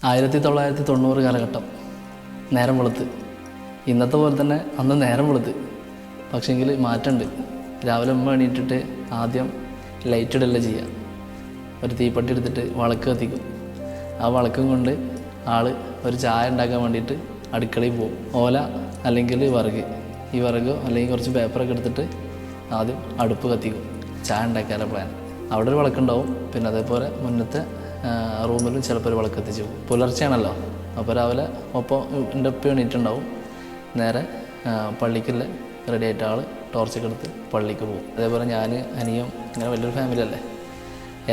1990 കാലഘട്ടം. നേരം വെളുത്ത്. ഇന്നത്തെ പോലെ തന്നെ അന്ന് നേരം വെളുത്ത്. പക്ഷേങ്കിൽ മാറ്റമുണ്ട്. രാവിലെ എണീറ്റിട്ട് ആദ്യം ലൈറ്റ് ഇടല്ല ചെയ്യുക. ഒരു തീപ്പെട്ടി എടുത്തിട്ട് വിളക്ക് കത്തിക്കും. ആ വിളക്കും കൊണ്ട് ഒരു ചായ ഉണ്ടാക്കാൻ വേണ്ടിയിട്ട് അടുക്കളയിൽ പോകും. ഓല അല്ലെങ്കിൽ വിറക്, ഈ വിറകോ അല്ലെങ്കിൽ കുറച്ച് പേപ്പറൊക്കെ എടുത്തിട്ട് ആദ്യം അടുപ്പ് കത്തിക്കും. ചായ ഉണ്ടാക്കാനുള്ള പ്ലാൻ. അവിടെ ഒരു വിളക്കുണ്ടാവും. പിന്നെ അതേപോലെ മുന്നത്തെ റൂമിലും ചിലപ്പോൾ ഒരു വിളക്ക് കത്തിച്ച് പോകും. പുലർച്ചെയാണല്ലോ, അപ്പോൾ രാവിലെ ഒപ്പം എൻ്റെ ഒപ്പം എണീറ്റുണ്ടാവും. നേരെ പള്ളിക്കുള്ള റെഡി ആയിട്ട് ടോർച്ചൊക്കെ എടുത്ത് പള്ളിക്ക് പോകും. അതേപോലെ ഞാൻ, അനിയും, ഇങ്ങനെ വലിയൊരു ഫാമിലി അല്ലേ.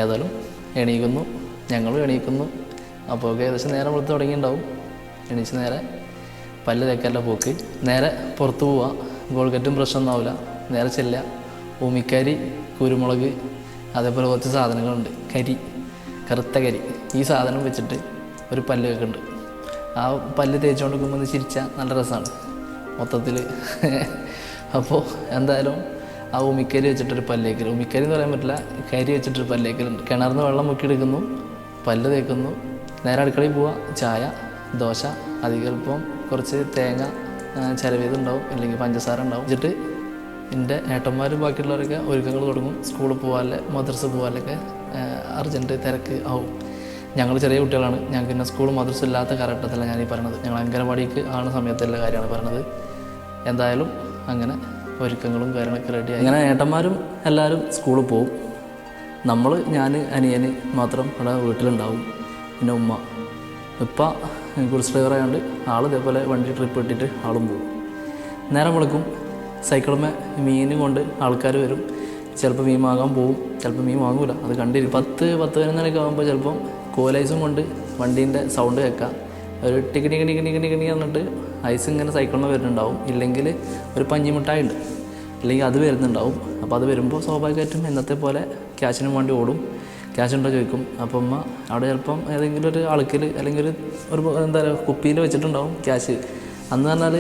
ഏതായാലും എണീക്കുന്നു, ഞങ്ങളും എണീക്കുന്നു. അപ്പോൾ ഏകദേശം നേരം വെളുത്ത് തുടങ്ങിയിട്ടുണ്ടാവും. എണീച്ച് നേരെ പല്ല് തേക്കാനുള്ള പോക്ക്. നേരെ പുറത്ത് പോവുക. ഗോൾഗറ്റും ബ്രഷൊന്നും ആവില്ല. നേരെ ചെല്ലുക. ഉമിക്കരി, കുരുമുളക്, അതേപോലെ കുറച്ച് സാധനങ്ങളുണ്ട്. കറുത്ത കരി. ഈ സാധനം വെച്ചിട്ട് ഒരു പല്ല് വെക്കുന്നുണ്ട്. ആ പല്ല് തേച്ചുകൊണ്ട് നിൽക്കുമ്പോൾ ചിരിച്ചാൽ നല്ല രസമാണ് മൊത്തത്തിൽ. അപ്പോൾ എന്തായാലും ആ ഉമിക്കരി വെച്ചിട്ടൊരു പല്ലേക്കൽ, ഉമിക്കരി എന്ന് പറയാൻ പറ്റില്ല, കരി വെച്ചിട്ടൊരു പല്ലേക്കലുണ്ട്. കിണറിന്ന് വെള്ളം മുക്കിയെടുക്കുന്നു, പല്ല് തേക്കുന്നു, നേരെ അടുക്കളയിൽ പോവുക. ചായ, ദോശ, അധികം കുറച്ച് തേങ്ങ ചിലവേതുണ്ടാവും, അല്ലെങ്കിൽ പഞ്ചസാര ഉണ്ടാവും. വെച്ചിട്ട് എൻ്റെ ഏട്ടന്മാരും ബാക്കിയുള്ളവരൊക്കെ ഒരുക്കങ്ങൾ തുടങ്ങും. സ്കൂളിൽ പോകാല്ലേ, മദ്രസ പോകാനൊക്കെ അർജൻറ്റ് തിരക്ക് ആവും. ഞങ്ങൾ ചെറിയ കുട്ടികളാണ്. ഞങ്ങൾക്ക് പിന്നെ സ്കൂൾ മദ്രസ ഇല്ലാത്ത കാലഘട്ടത്തിലാണ് ഞാനീ പറയണത്. ഞങ്ങൾ അംഗനവാടിക്ക് ആണ് സമയത്തുള്ള കാര്യമാണ് പറയണത്. എന്തായാലും അങ്ങനെ ഒരുക്കങ്ങളും കാര്യങ്ങളൊക്കെ റെഡിയായി. അങ്ങനെ ഏട്ടന്മാരും എല്ലാവരും സ്കൂളിൽ പോവും. ഞാൻ, അനിയന് മാത്രം ഇവിടെ വീട്ടിലുണ്ടാവും. പിന്നെ ഇപ്പം ഗുഡ്സ് ഡ്രൈവറായതുകൊണ്ട് ഇതേപോലെ വണ്ടി ട്രിപ്പ് ഇട്ടിട്ട് ആളും പോകും. നേരം വിളിക്കും. സൈക്കിളുമേ മീൻ കൊണ്ട് ആൾക്കാർ വരും. ചിലപ്പോൾ മീൻ വാങ്ങാൻ പോവും, ചിലപ്പോൾ മീൻ വാങ്ങൂല. അത് കണ്ടിരിക്കും. 10-11 ആകുമ്പോൾ ചിലപ്പം കോലൈസും കൊണ്ട് വണ്ടീൻ്റെ സൗണ്ട് കേൾക്കാം. ഒരു ടിക്കണി കണി കണി കണി കണി പറഞ്ഞിട്ട് ഐസ് ഇങ്ങനെ സൈക്കിളിന് വരുന്നുണ്ടാവും. ഇല്ലെങ്കിൽ ഒരു പഞ്ഞിമിഠായി ഉണ്ട്, അല്ലെങ്കിൽ അത് വരുന്നുണ്ടാവും. അപ്പോൾ അത് വരുമ്പോൾ സ്വാഭാവികമായിട്ടും എന്നത്തെ പോലെ ക്യാഷിനും വേണ്ടി ഓടും. ക്യാഷ് ഉണ്ടോ ചോദിക്കും. അപ്പം അവിടെ ചിലപ്പം ഏതെങ്കിലും ഒരു അളക്കിൽ അല്ലെങ്കിൽ ഒരു എന്താ പറയുക കുപ്പിയിൽ വെച്ചിട്ടുണ്ടാവും ക്യാഷ്. അന്ന് പറഞ്ഞാൽ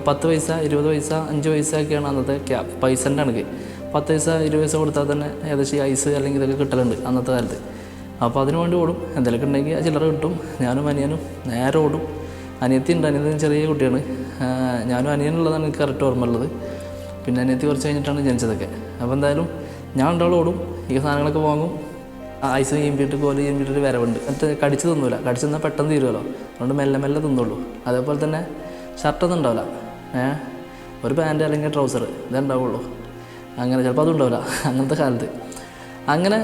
10 പൈസ, 20 പൈസ, 5 പൈസ ഒക്കെയാണ് അന്നത്തെ പൈസൻ്റെ കണക്ക്. 10 പൈസ, 20 പൈസ കൊടുത്താൽ തന്നെ ഏകദേശം ഐസ് അല്ലെങ്കിൽ ഇതൊക്കെ കിട്ടലുണ്ട് അന്നത്തെ കാലത്ത്. അപ്പോൾ അതിന് വേണ്ടി ഓടും. എന്തെങ്കിലുമൊക്കെ ഉണ്ടെങ്കിൽ ചില്ലറ കിട്ടും. ഞാനും അനിയനും നേരെ ഓടും. അനിയത്തി ഉണ്ട്. അനിയത്തി ചെറിയ കുട്ടിയാണ്. ഞാനും അനിയനുള്ളതാണ് എനിക്ക് കറക്റ്റ് ഓർമ്മയുള്ളത്. പിന്നെ അനിയത്തി കുറച്ച് കഴിഞ്ഞിട്ടാണ് ജനിച്ചതൊക്കെ. അപ്പോൾ എന്തായാലും ഞാൻ രണ്ടാളും ഓടും. ഈ സാധനങ്ങളൊക്കെ വാങ്ങും. ഐസ് ചെയ്യുമ്പിട്ട് കോല് ചെയ്യുമ്പിട്ടൊരു വരവുണ്ട്. എന്നിട്ട് കടിച്ച് തിന്നൂല. കടിച്ച് തിന്നാൽ പെട്ടെന്ന് തീരുമല്ലോ. അതുകൊണ്ട് മെല്ലെ മെല്ലെ തിന്നുള്ളൂ. അതേപോലെ തന്നെ ഷർട്ടൊന്നും ഉണ്ടാവില്ല. ഒരു പാൻറ്റ് അല്ലെങ്കിൽ ട്രൗസർ ഇതേ ഉണ്ടാവുള്ളൂ. അങ്ങനെ ചിലപ്പോൾ അതും ഉണ്ടാവില്ല അങ്ങനത്തെ കാലത്ത്. അങ്ങനെ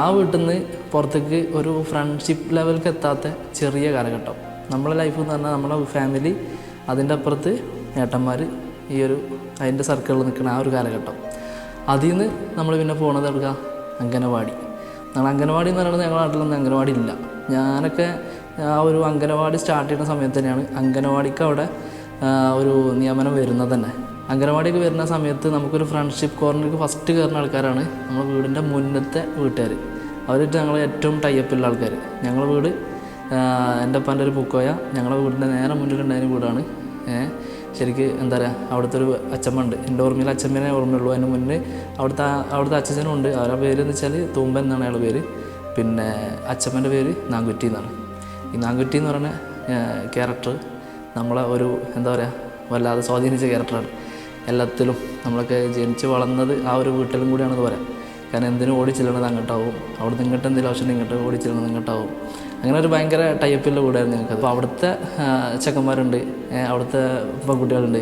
ആ വീട്ടിൽ നിന്ന് പുറത്തേക്ക് ഒരു ഫ്രണ്ട്ഷിപ്പ് ലെവലിലേക്ക് എത്താത്ത ചെറിയ കാലഘട്ടം. നമ്മളെ ലൈഫ് എന്ന് പറഞ്ഞാൽ നമ്മളെ ഫാമിലി, അതിൻ്റെ അപ്പുറത്ത് ഏട്ടന്മാർ, അതിൻ്റെ സർക്കിളിൽ നിൽക്കുന്ന ആ ഒരു കാലഘട്ടം. അതിൽ നിന്ന് നമ്മൾ പിന്നെ പോകണത് എടുക്കുക അംഗനവാടി. അംഗനവാടി എന്ന് പറയുന്നത് ഞങ്ങളുടെ നാട്ടിലൊന്നും അംഗനവാടി ഇല്ല. ഞാനൊക്കെ ആ ഒരു അംഗനവാടി സ്റ്റാർട്ട് ചെയ്യുന്ന സമയത്ത് തന്നെയാണ് അംഗനവാടിക്ക് അവിടെ ഒരു നിയമനം വരുന്നത് തന്നെ. അംഗനവാടിക്ക് വരുന്ന സമയത്ത് നമുക്കൊരു ഫ്രണ്ട്ഷിപ്പ് കോർണർക്ക് ഫസ്റ്റ് കയറുന്ന ആൾക്കാരാണ് നമ്മുടെ വീടിൻ്റെ മുന്നത്തെ വീട്ടുകാർ. അവരായിട്ട് ഞങ്ങൾ ഏറ്റവും ടൈപ്പുള്ള ആൾക്കാർ. ഞങ്ങളുടെ വീട് എൻ്റെ അപ്പൻ്റെ ഒരു പൂക്കോയ, ഞങ്ങളുടെ വീടിൻ്റെ നേരെ മുന്നിലുണ്ടായിരുന്ന വീടാണ്. ശരിക്ക് എന്താ പറയുക, അവിടുത്തെ ഒരു അച്ഛമ്മ ഉണ്ട്. എൻ്റെ ഓർമ്മയിൽ അച്ഛമ്മേനെ ഓർമ്മയുള്ളൂ. അതിന് മുന്നേ അവിടുത്തെ അച്ഛനും ഉണ്ട്. അവരുടെ പേര് എന്ന് വെച്ചാൽ തൂമ്പൻ എന്നാണ് അയാളുടെ പേര്. പിന്നെ അച്ഛമ്മേൻ്റെ പേര് നാങ്കുറ്റി എന്നാണ്. ഈ നാങ്കുറ്റി എന്ന് പറയുന്ന ക്യാരക്ടർ നമ്മളെ ഒരു എന്താ പറയുക വല്ലാതെ സ്വാധീനിച്ച ക്യാരക്ടറാണ്. എല്ലാത്തിലും നമ്മളൊക്കെ ജനിച്ച് വളർന്നത് ആ ഒരു വീട്ടിലും കൂടിയാണെന്ന് പറയാം. കാരണം എന്തിനും ഓടി ചെല്ലണത് അങ്ങോട്ടാവും, അവിടെ നിന്ന് ഇങ്ങോട്ട് എന്തെങ്കിലും ആവശ്യം ഇങ്ങോട്ട് ഓടി ചെല്ലണത് ഇങ്ങോട്ടാവും. അങ്ങനെ ഒരു ഭയങ്കര ടൈപ്പിലുള്ള വീടായിരുന്നു ഞങ്ങൾക്ക്. അപ്പോൾ അവിടുത്തെ ചെക്കന്മാരുണ്ട്, അവിടുത്തെ പെൺകുട്ടികളുണ്ട്.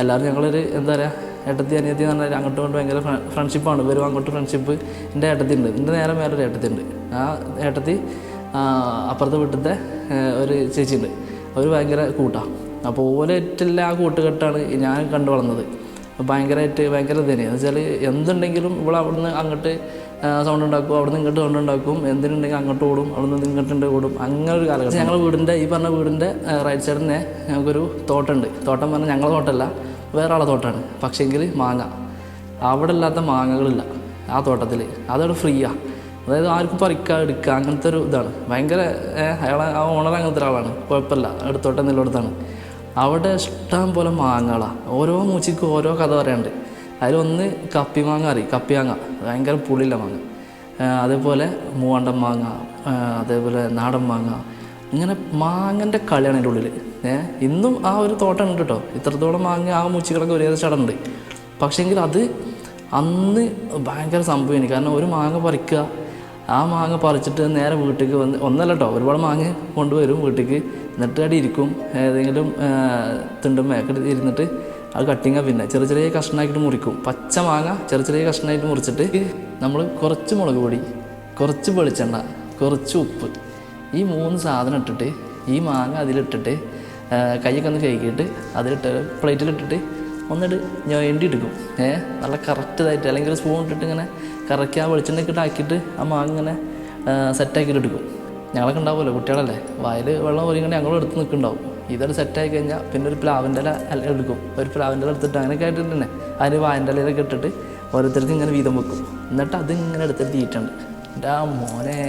എല്ലാവരും ഞങ്ങളൊരു എന്താ പറയുക ഏട്ടത്തി അനിയത്തി എന്ന് പറഞ്ഞാൽ അങ്ങോട്ടും കൊണ്ട് ഭയങ്കര ഫ്രണ്ട്ഷിപ്പാണ്. വരും അങ്ങോട്ട് ഫ്രണ്ട്ഷിപ്പ്. എൻ്റെ ഏട്ടത്തി ഉണ്ട്. എൻ്റെ നേരെ മേലൊരു ഏട്ടത്തി ഉണ്ട്. ആ ഏട്ടത്തി അപ്പുറത്തെ വീട്ടിലത്തെ ഒരു ചേച്ചിയുണ്ട്. അവർ ഭയങ്കര കൂട്ടാണ്. അപ്പോൾ ഓലേറ്റല്ല ആ കൂട്ടുകെട്ടാണ് ഞാൻ കണ്ടു വളർന്നത്. ഭയങ്കര ഇതന്നെ എന്ന് വെച്ചാൽ എന്തുണ്ടെങ്കിലും ഇവിടെ അവിടുന്ന് അങ്ങോട്ട് സൗണ്ട് ഉണ്ടാക്കും, അവിടുന്ന് ഇങ്ങോട്ട് സൗണ്ട് ഉണ്ടാക്കും. എന്തിനുണ്ടെങ്കിൽ അങ്ങോട്ട് ഓടും, അവിടുന്ന് ഇങ്ങോട്ടുണ്ട് ഓടും. അങ്ങനെ ഒരു കാലഘട്ടം. ഞങ്ങളുടെ വീടിൻ്റെ ഈ പറഞ്ഞ വീടിൻ്റെ റൈറ്റ് സൈഡിൽ തന്നെ ഞങ്ങൾക്കൊരു തോട്ടമുണ്ട്. തോട്ടം പറഞ്ഞാൽ ഞങ്ങളുടെ തോട്ടമല്ല, വേറെ ആളെ തോട്ടമാണ്. പക്ഷേങ്കിൽ മാങ്ങ അവിടെ ഇല്ലാത്ത മാങ്ങകളില്ല ആ തോട്ടത്തിൽ. അതവിടെ ഫ്രീയാണ്. അതായത് ആർക്കും പറിക്കുക എടുക്കുക അങ്ങനത്തെ ഒരു ഇതാണ്. ഭയങ്കര ആ ഓണർ അങ്ങനത്തെ ഒരാളാണ്. കുഴപ്പമില്ല, എടുത്തോട്ടെ എന്നുള്ളിടത്താണ്. അവിടെ ഇഷ്ടം പോലെ മാങ്ങകളാണ്. ഓരോ മൂച്ചിക്കും ഓരോ കഥ പറയാനുണ്ട്. അതിലൊന്ന് കപ്പിമാങ്ങ അറിയും. കപ്പിമാങ്ങ ഭയങ്കര പുളിയുള്ള മാങ്ങ. അതേപോലെ മൂവാണ്ടൻ മാങ്ങ, അതേപോലെ നാടൻ മാങ്ങ, ഇങ്ങനെ മാങ്ങൻ്റെ കളിയാണ് അതിൻ്റെ ഉള്ളിൽ. ഇന്നും ആ ഒരു തോട്ടം ഉണ്ട് കേട്ടോ. ഇത്രത്തോളം മാങ്ങ ആ മൂച്ചികളൊക്കെ ഒരേ ചടമുണ്ട്. പക്ഷേങ്കിൽ അത് അന്ന് ഭയങ്കര സംഭവമാണ്. കാരണം ഒരു മാങ്ങ പറിക്കുക, ആ മാങ്ങ പറിച്ചിട്ട് നേരെ വീട്ടിലേക്ക് വന്ന്, ഒന്നല്ല കേട്ടോ, ഒരുപാട് മാങ്ങ കൊണ്ടുവരും വീട്ടിലേക്ക്. എന്നിട്ട് അവിടെ ഇരിക്കും, ഏതെങ്കിലും തിണ്ടുമ്മയൊക്കെ ഇരുന്നിട്ട് അത് കട്ടിങ്ങ പിന്നെ ചെറിയ ചെറിയ കഷ്ണമാക്കിയിട്ട് മുറിക്കും. പച്ച മാങ്ങ ചെറിയ ചെറിയ കഷ്ണമായിട്ട് മുറിച്ചിട്ട് നമ്മൾ കുറച്ച് മുളക് പൊടി, കുറച്ച് വെളിച്ചെണ്ണ, കുറച്ച് ഉപ്പ്, ഈ 3 സാധനം ഇട്ടിട്ട് ഈ മാങ്ങ അതിലിട്ടിട്ട് കൈയൊക്കെ ഒന്ന് കഴുകിയിട്ട് അതിലിട്ട് പ്ലേറ്റിലിട്ടിട്ട് ഒന്നിട്ട് ഞൊണ്ടി എടുക്കും. നല്ല കറക്റ്റായിട്ട്, അല്ലെങ്കിൽ ഒരു സ്പൂൺ ഇട്ടിട്ട് ഇങ്ങനെ കറക്കി ആ വെളിച്ചെണ്ണയ്ക്ക് ഇട്ടാക്കിയിട്ട് ആ മാങ്ങ ഇങ്ങനെ സെറ്റാക്കിയിട്ട് എടുക്കും. ഞങ്ങളൊക്കെ ഉണ്ടാവുമല്ലോ, കുട്ടികളല്ലേ, വായിൽ വെള്ളം ഒരിങ്ങനെ ഞങ്ങളും എടുത്ത് നിൽക്കുന്നുണ്ടാവും. ഇതൊരു സെറ്റായി കഴിഞ്ഞാൽ പിന്നെ ഒരു പ്ലാവിൻ്റെ ഇല എടുക്കും. ഒരു പ്ലാവിൻ്റെ ഇല എടുത്തിട്ട് അങ്ങനെയൊക്കെ ആയിട്ട് തന്നെ അതിന് വായൻ്റെ ഇലയിലൊക്കെ ഇട്ടിട്ട് ഓരോരുത്തർക്ക് ഇങ്ങനെ വീതം വെക്കും. എന്നിട്ട് അതിങ്ങനെ എടുത്തിട്ട് തീറ്റുണ്ട്. എൻ്റെ ആ മോനെ,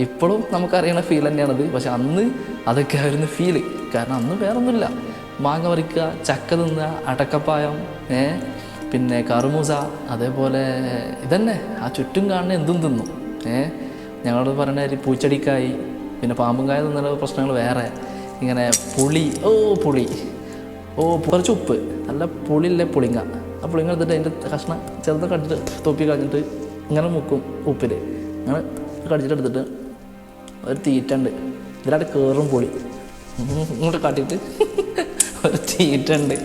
ഇപ്പോഴും നമുക്കറിയണ ഫീൽ തന്നെയാണത്. പക്ഷെ അന്ന് അതൊക്കെ ആയിരുന്നു ഫീല്. കാരണം അന്ന് വേറൊന്നുമില്ല, മാങ്ങ പറിക്കുക, ചക്ക തിന്നുക, അടക്കപ്പായം, പിന്നെ കറുമൂസ, അതേപോലെ ഇതന്നെ ആ ചുറ്റും കാണുന്ന എന്തും തിന്നു. ഞങ്ങളോട് പറഞ്ഞ പൂച്ചെടിക്കായി, പിന്നെ പാമ്പുംകായ തിന്നുള്ള പ്രശ്നങ്ങൾ വേറെ. ഇങ്ങനെ പുളി, പുളി, കുറച്ച് ഉപ്പ്, നല്ല പുളിയില്ലേ പുളിങ്ങ, ആ പുളിങ്ങ എടുത്തിട്ട് അതിൻ്റെ കഷ്ണം ചെറുതൊക്കെ കടിച്ചിട്ട് തൊപ്പി കളഞ്ഞിട്ട് ഇങ്ങനെ മുക്കും ഉപ്പിൽ, അങ്ങനെ കടിച്ചിട്ടെടുത്തിട്ട് ഒരു തീറ്റുണ്ട്, ഇതിലായിട്ട് കയറും പുളി ഇങ്ങോട്ട് കാട്ടിയിട്ട് ഒരു തീറ്റുണ്ട്.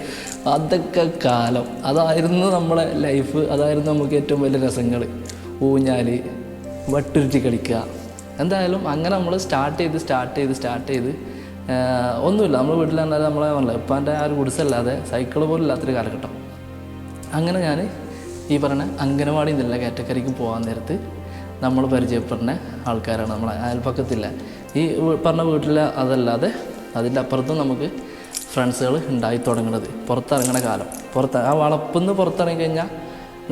അതൊക്കെ കാലം, അതായിരുന്നു നമ്മളെ ലൈഫ്, അതായിരുന്നു നമുക്ക് ഏറ്റവും വലിയ രസങ്ങൾ. ഊഞ്ഞാൽ, വട്ടുരുട്ടി കളിക്കുക. എന്തായാലും അങ്ങനെ നമ്മൾ സ്റ്റാർട്ട് ചെയ്ത് ഒന്നുമില്ല, നമ്മൾ വീട്ടിൽ തന്നാലും നമ്മളെ പറഞ്ഞില്ല ഇപ്പം ആ ഒരു ഗുഡ്സല്ലാതെ സൈക്കിൾ പോലും ഇല്ലാത്തൊരു കാലഘട്ടം. അങ്ങനെ ഞാൻ ഈ പറഞ്ഞ അംഗനവാടി എന്നുള്ള കാറ്റഗറിക്ക് പോകാൻ നേരത്ത് നമ്മൾ പരിചയപ്പെടുന്ന ആൾക്കാരാണ് നമ്മളെ അയൽപ്പക്കത്തില്ല. ഈ പറഞ്ഞ വീട്ടിൽ അതല്ലാതെ അതിൻ്റെ അപ്പുറത്തും നമുക്ക് ഫ്രണ്ട്സുകൾ ഉണ്ടായി തുടങ്ങുന്നത് പുറത്തിറങ്ങണ കാലം. ആ വളപ്പിന്ന് പുറത്തിറങ്ങി കഴിഞ്ഞാൽ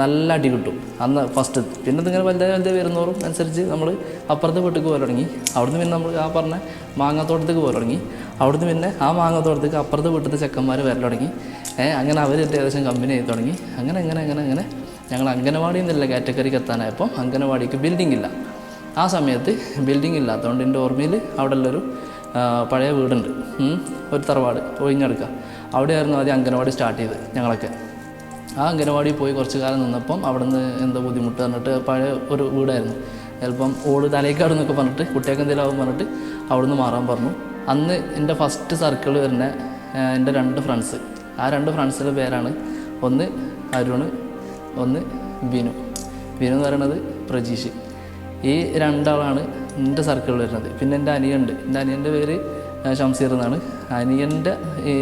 നല്ല അടി കിട്ടും അന്ന് ഫസ്റ്റ്. പിന്നെ ഇതിങ്ങനെ വലുതായി വരുന്നോറും അനുസരിച്ച് നമ്മൾ അപ്പുറത്തെ വീട്ടിലേക്ക് പോകാൻ തുടങ്ങി. അവിടുന്ന് പിന്നെ നമ്മൾ ആ പറഞ്ഞ മാങ്ങാത്തോട്ടത്തേക്ക് പോകാൻ തുടങ്ങി. അവിടുന്ന് പിന്നെ ആ മാങ്ങാത്തോട്ടത്തേക്ക് അപ്പുറത്തെ വീട്ടിലത്തെ ചെക്കന്മാർ വരാൻ തുടങ്ങി. അങ്ങനെ അവരെത്തി ഏകദേശം കമ്പനി ആയി തുടങ്ങി. അങ്ങനെ ഞങ്ങൾ അംഗനവാടി എന്നുള്ള കാറ്റഗറിക്ക് എത്താനായപ്പോൾ അംഗനവാടിക്ക് ബിൽഡിംഗ് ഇല്ല. ആ സമയത്ത് ബിൽഡിംഗ് ഇല്ലാത്തതുകൊണ്ട് എൻ്റെ ഓർമ്മയിൽ അവിടെ ഉള്ളൊരു പഴയ വീടുണ്ട്, ഒരു തറവാട് ഒഴിഞ്ഞെടുക്കുക. അവിടെയായിരുന്നു ആദ്യം അംഗനവാടി സ്റ്റാർട്ട് ചെയ്ത് ഞങ്ങളൊക്കെ. ആ അംഗനവാടി പോയി കുറച്ച് കാലം നിന്നപ്പം അവിടെ നിന്ന് എന്തോ ബുദ്ധിമുട്ട് പറഞ്ഞിട്ട് പഴയ ഒരു വീടായിരുന്നു, ചിലപ്പം ഓട് തലേക്കാട് എന്നൊക്കെ പറഞ്ഞിട്ട് കുട്ടിയൊക്കെ എന്തെങ്കിലും ആവും പറഞ്ഞിട്ട് അവിടെ നിന്ന് മാറാൻ പറഞ്ഞു. അന്ന് എൻ്റെ ഫസ്റ്റ് സർക്കിൾ വരുന്ന എൻ്റെ 2 ഫ്രണ്ട്സ്, ആ 2 ഫ്രണ്ട്സിൻ്റെ പേരാണ് ഒന്ന് അരുൺ, ഒന്ന് ബിനു എന്ന് പറയുന്നത് പ്രജീഷ്. ഈ 2 ആളാണ് എൻ്റെ സർക്കിളിൽ വരുന്നത്. പിന്നെ എൻ്റെ അനിയുണ്ട്, എൻ്റെ അനിയൻ്റെ പേര് ഷംസീർ എന്നാണ്. അനിയൻ്റെ ഈ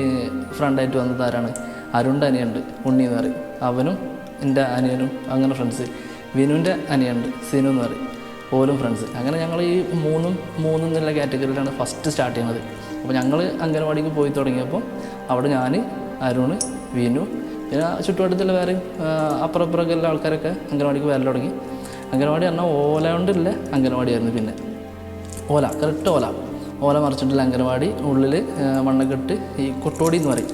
ഫ്രണ്ടായിട്ട് വന്നത് ആരാണ്, അരുണിൻ്റെ അനിയുണ്ട് ഉണ്ണി എന്ന് പറയും, അവനും എൻ്റെ അനിയനും അങ്ങനെ ഫ്രണ്ട്സ്. വിനുവിൻ്റെ അനിയുണ്ട് സിനു എന്ന് പറയും, ഓലും ഫ്രണ്ട്സ്. അങ്ങനെ ഞങ്ങൾ ഈ മൂന്നും എന്നുള്ള കാറ്റഗറിയിലാണ് ഫസ്റ്റ് സ്റ്റാർട്ട് ചെയ്യുന്നത്. അപ്പോൾ ഞങ്ങൾ അംഗനവാടിക്ക് പോയി തുടങ്ങിയപ്പോൾ അവിടെ ഞാൻ, അരുൺ, വിനു, പിന്നെ ചുറ്റുവട്ടത്തുള്ള വേറെയും അപ്പുറപ്പുറമൊക്കെ എല്ലാ ആൾക്കാരൊക്കെ അംഗനവാടിക്ക് വരൽ തുടങ്ങി. അംഗനവാടി പറഞ്ഞാൽ ഓല കൊണ്ടുള്ള അംഗനവാടിയായിരുന്നു. പിന്നെ കറക്റ്റ് ഓല മറിച്ചിട്ടുള്ള അംഗനവാടി, ഉള്ളിൽ മണ്ണൊക്കെ ഇട്ട് ഈ കൊട്ടോടി എന്ന് പറയും,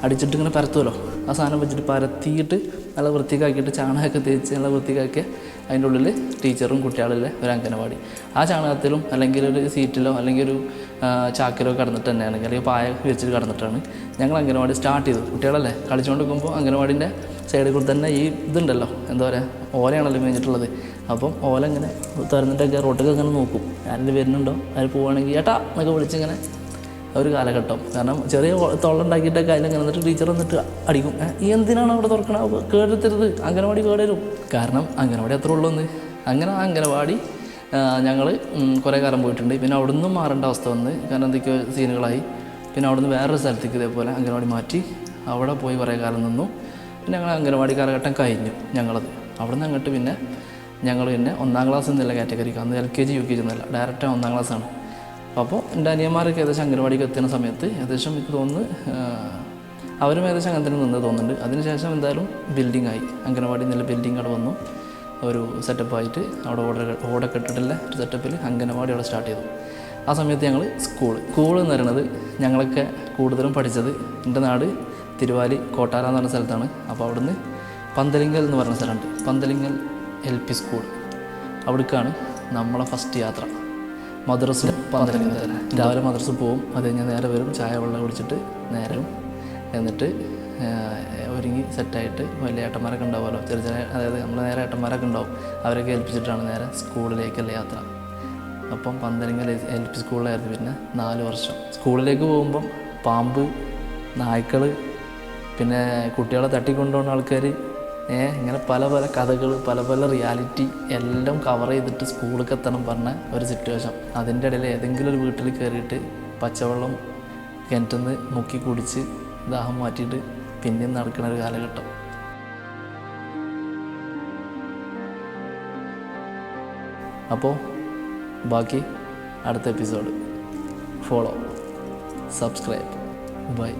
അടിച്ചിട്ട് ഇങ്ങനെ പരത്തുമല്ലോ, ആ സാധനം വെച്ചിട്ട് പരത്തിയിട്ട് നല്ല വൃത്തിക്കാക്കിയിട്ട് ചാണകമൊക്കെ തേച്ച് നല്ല വൃത്തിക്കാക്കിയ അതിൻ്റെ ഉള്ളിൽ ടീച്ചറും കുട്ടികളിലെ ഒരു അംഗനവാടി. ആ ചാണകത്തിലും അല്ലെങ്കിൽ ഒരു സീറ്റിലോ അല്ലെങ്കിൽ ഒരു ചാക്കിലോ കടന്നിട്ട് തന്നെയാണ്, അല്ലെങ്കിൽ പായ വെച്ചിട്ട് കടന്നിട്ടാണ് ഞങ്ങൾ അംഗനവാടി സ്റ്റാർട്ട് ചെയ്തത്. കുട്ടികളല്ലേ കളിച്ചുകൊണ്ട് നിൽക്കുമ്പോൾ അംഗനവാടിൻ്റെ സൈഡിൽ കൂടെ തന്നെ ഈ ഇതുണ്ടല്ലോ, എന്താ പറയുക, ഓലയാണല്ലോ മേഞ്ഞിട്ടുള്ളത്. അപ്പം ഓല ഇങ്ങനെ തുറന്നിട്ടൊക്കെ റോട്ടൊക്കെ ഇങ്ങനെ നോക്കും, ആരെങ്കിലും വരുന്നുണ്ടോ, അതിൽ പോവുകയാണെങ്കിൽ ഏട്ടാ എന്നൊക്കെ വിളിച്ചിങ്ങനെ ഒരു കാലഘട്ടം. കാരണം ചെറിയ തൊള്ളുണ്ടാക്കിയിട്ടൊക്കെ അതിൽ എന്നിട്ട് ടീച്ചർ വന്നിട്ട് അടിക്കും, ഈ എന്തിനാണ് അവിടെ തുറക്കണത്, കേടെടുത്തരുത്, അംഗനവാടി കേടരും. കാരണം അംഗനവാടി അത്ര ഉള്ളൂന്ന്. അങ്ങനെ ആ അംഗനവാടി ഞങ്ങൾ കുറേ കാലം പോയിട്ടുണ്ട്. പിന്നെ അവിടെ നിന്നും മാറേണ്ട അവസ്ഥ വന്ന്, കാരണം എന്തൊക്കെയോ സീനുകളായി. പിന്നെ അവിടെ നിന്ന് വേറൊരു സ്ഥലത്തേക്ക് ഇതേപോലെ അംഗനവാടി മാറ്റി അവിടെ പോയി കുറേ കാലം നിന്നു. പിന്നെ ഞങ്ങൾ അംഗനവാടി കാലഘട്ടം കഴിഞ്ഞു ഞങ്ങളത്. അവിടെ നിന്ന് അങ്ങോട്ട് പിന്നെ ഞങ്ങൾ പിന്നെ 1-ാം ക്ലാസ് എന്നുള്ള കാറ്റഗറിക്ക്, അന്ന് LKG UKG എന്നല്ല, ഡയറക്റ്റ് 1-ാം ക്ലാസ്സാണ്. അപ്പോൾ എൻ്റെ അനിയന്മാരൊക്കെ ഏകദേശം അംഗനവാടിക്ക് എത്തുന്ന സമയത്ത് ഏകദേശം എനിക്ക് തോന്നുന്നു അവരും ഏകദേശം അങ്ങനെ തന്നെ നിന്ന് തോന്നുന്നുണ്ട്. അതിനുശേഷം എന്തായാലും ബിൽഡിംഗ് ആയി, അംഗനവാടി എന്നുള്ള ബിൽഡിംഗ് അവിടെ വന്നു, ഒരു സെറ്റപ്പായിട്ട് അവിടെ ഓടൊക്കെ ഇട്ടിട്ടുള്ള ഒരു സെറ്റപ്പിൽ അംഗനവാടി അവിടെ സ്റ്റാർട്ട് ചെയ്തു. ആ സമയത്ത് ഞങ്ങൾ സ്കൂൾ എന്ന് പറയുന്നത് ഞങ്ങളൊക്കെ കൂടുതലും പഠിച്ചത്, എൻ്റെ നാട് തിരുവാലി കോട്ടാര എന്ന് പറഞ്ഞ സ്ഥലത്താണ്. അപ്പോൾ അവിടുന്ന് പന്തലിങ്ങൽ എന്ന് പറയുന്ന സ്ഥലമുണ്ട്, പന്തലിങ്ങൽ LP സ്കൂൾ, അവിടേക്കാണ് നമ്മളെ ഫസ്റ്റ് യാത്ര. മദ്രസ 12 തന്നെ. രാവിലെ മദ്രസ പോവും, അത് കഴിഞ്ഞാൽ നേരെ വരും, ചായ വെള്ളം കുടിച്ചിട്ട് നേരെ വരും. എന്നിട്ട് ഒരുങ്ങി സെറ്റായിട്ട് വലിയ ഏട്ടന്മാരൊക്കെ ഉണ്ടാവുമല്ലോ, ചെറിയ ചെറിയ, അതായത് നമ്മളെ നേരെ ഏട്ടന്മാരൊക്കെ ഉണ്ടാവും, അവരൊക്കെ ഏൽപ്പിച്ചിട്ടാണ് നേരെ സ്കൂളിലേക്കുള്ള യാത്ര. അപ്പം പന്തലിങ്ങൽ LP സ്കൂളിലായിരുന്നു. പിന്നെ 4 വർഷം സ്കൂളിലേക്ക് പോകുമ്പം പാമ്പ്, നായ്ക്കൾ, പിന്നെ കുട്ടികളെ തട്ടിക്കൊണ്ടുപോകുന്ന ആൾക്കാർ, ഇങ്ങനെ പല പല കഥകൾ, പല പല റിയാലിറ്റി എല്ലാം കവർ ചെയ്തിട്ട് സ്കൂളിലേക്ക് എത്തണം പറഞ്ഞ ഒരു സിറ്റുവേഷൻ. അതിൻ്റെ ഇടയിൽ ഏതെങ്കിലും ഒരു വീട്ടിൽ കയറിയിട്ട് പച്ചവെള്ളം കിണറ്റിൽ നിന്ന് മുക്കി കുടിച്ച് ദാഹം മാറ്റിയിട്ട് പിന്നെയും നടക്കുന്ന ഒരു കാലഘട്ടം. അപ്പോൾ ബാക്കി അടുത്ത എപ്പിസോഡ്. Follow, subscribe, by.